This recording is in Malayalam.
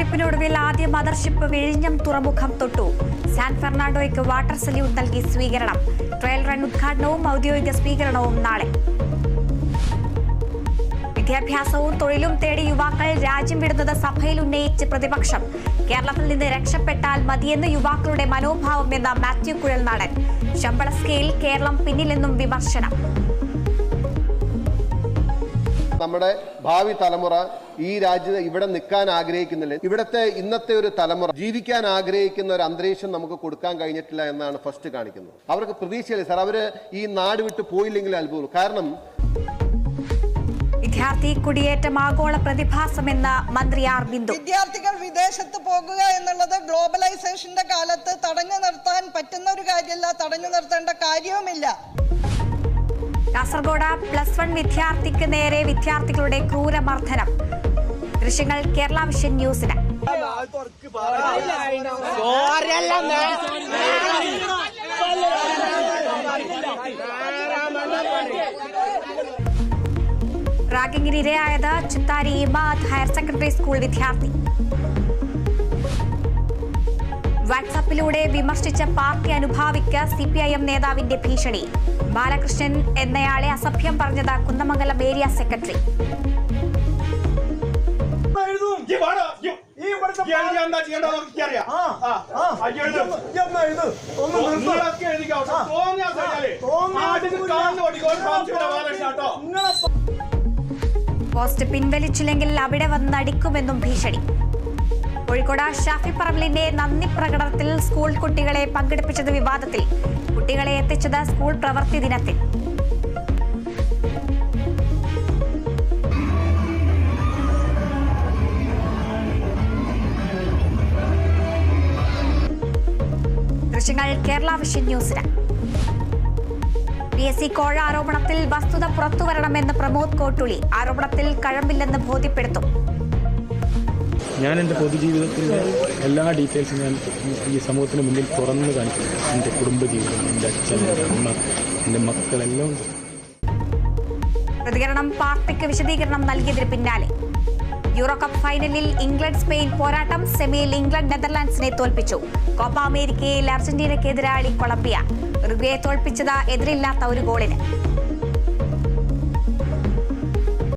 കാത്തിരിപ്പിനൊടുവിൽ ആദ്യ മദർഷിപ്പ് വിഴിഞ്ഞം തുറമുഖം തൊട്ടു. സാൻ ഫെർണാണ്ടോയ്ക്ക് വാട്ടർ സല്യൂട്ട് നൽകി സ്വീകരണം. ട്രയൽ റൺ ഉദ്ഘാടനവും ഔദ്യോഗിക സ്വീകരണവും നാളെ. വിദ്യാഭ്യാസവും തൊഴിലും തേടി യുവാക്കൾ രാജ്യം വിടുന്നത് സഭയിൽ ഉന്നയിച്ച് പ്രതിപക്ഷം. കേരളത്തിൽ നിന്ന് രക്ഷപ്പെട്ടാൽ മതിയെന്ന് യുവാക്കളുടെ മനോഭാവമെന്ന മാത്യു കുഴൽനാടൻ. ശമ്പള സ്കെയിൽ കേരളം പിന്നിലെന്നും വിമർശനം. നമ്മുടെ ഭാവി തലമുറ ഈ രാജ്യത്ത് ഇവിടെ നിൽക്കാൻ ആഗ്രഹിക്കുന്നില്ല. ഇവിടുത്തെ ഇന്നത്തെ ഒരു തലമുറ ജീവിക്കാൻ ആഗ്രഹിക്കുന്ന ഒരു അന്തരീക്ഷം നമുക്ക് കൊടുക്കാൻ കഴിഞ്ഞിട്ടില്ല എന്നാണ് ഫസ്റ്റ് കാണിക്കുന്നത്. അവർക്ക് പ്രതീക്ഷയില്ല സാർ, അവര് ഈ നാട് വിട്ട് പോയില്ലെങ്കിൽ അത്ഭുതം. കാരണം വിദ്യാർത്ഥി കുടിയേറ്റം ആഗോള പ്രതിഭാസമെന്ന് മന്ത്രി ആർ ബിന്ദു. വിദ്യാർത്ഥികൾ വിദേശത്ത് പോകുക എന്നുള്ളത് ഗ്ലോബലൈസേഷന്റെ കാലത്ത് തടഞ്ഞു നിർത്താൻ പറ്റുന്ന ഒരു കാര്യമല്ല, തടഞ്ഞു നിർത്തേണ്ട കാര്യവുമില്ല. കാസർഗോഡ് +1 വിദ്യാർത്ഥിക്ക് നേരെ വിദ്യാർത്ഥികളുടെ ക്രൂരമർദ്ദനം. ദൃശ്യങ്ങൾ കേരള വിഷൻ ന്യൂസിന്. റാഗിങ്ങിന് ഇരയായത് Chittari Imad higher secondary school വിദ്യാർത്ഥി. വാട്സാപ്പിലൂടെ വിമർശിച്ച പാർട്ടി അനുഭാവിക്ക് CPIM നേതാവിന്റെ ഭീഷണി. ബാലകൃഷ്ണൻ എന്നയാളെ അസഭ്യം പറഞ്ഞത് കുന്നമംഗലം ഏരിയ സെക്രട്ടറി. പോസ്റ്റ് പിൻവലിച്ചില്ലെങ്കിൽ അവിടെ വന്നടിക്കുമെന്നും ഭീഷണി. കോഴിക്കോട് ഷാഫി പറമ്പിലിന്റെ നന്ദി പ്രകടനത്തിൽ സ്കൂൾ കുട്ടികളെ പങ്കെടുപ്പിച്ചത് വിവാദത്തിൽ. കുട്ടികളെ എത്തിച്ചത് സ്കൂൾ പ്രവൃത്തി ദിനത്തിൽ. ദൃശ്യങ്ങൾ കേരള വിഷൻ ന്യൂസിന്. PSC കോഴ ആരോപണത്തിൽ വസ്തുത പുറത്തുവരണമെന്ന് പ്രമോദ് കോട്ടുളി. ആരോപണത്തിൽ കഴമ്പില്ലെന്ന് ബോധ്യപ്പെടുത്തും. ഞാൻ എൻ്റെ പൊതുജീവിതത്തിൻ്റെ എല്ലാ ഡീറ്റെയിൽസും ഞാൻ ഈ സമൂഹത്തിന് മുന്നിൽ തുറന്നു കാണിക്കും. എൻ്റെ കുടുംബജീവിതം, എൻ്റെ അച്ഛൻ, എൻ്റെ അമ്മ, എൻ്റെ മക്കളെല്ലാം ഉണ്ട്. പ്രതികരണം പാർട്ടിക്ക് വിശദീകരണം നൽകിയതിന് പിന്നാലെ. യൂറോ കപ്പ് ഫൈനലിൽ ഇംഗ്ലണ്ട് സ്പെയിൻ പോരാട്ടം. സെമിയിൽ ഇംഗ്ലണ്ട് നെതർലാൻഡ്സിനെ തോൽപ്പിച്ചു. കോപ്പ അമേരിക്കയിൽ അർജന്റീനയ്ക്ക് എതിരാളി കൊളംബിയ. ഉറുഗ്വയെ തോൽപ്പിച്ചത് എതിരില്ലാത്ത ഒരു ഗോളിന്.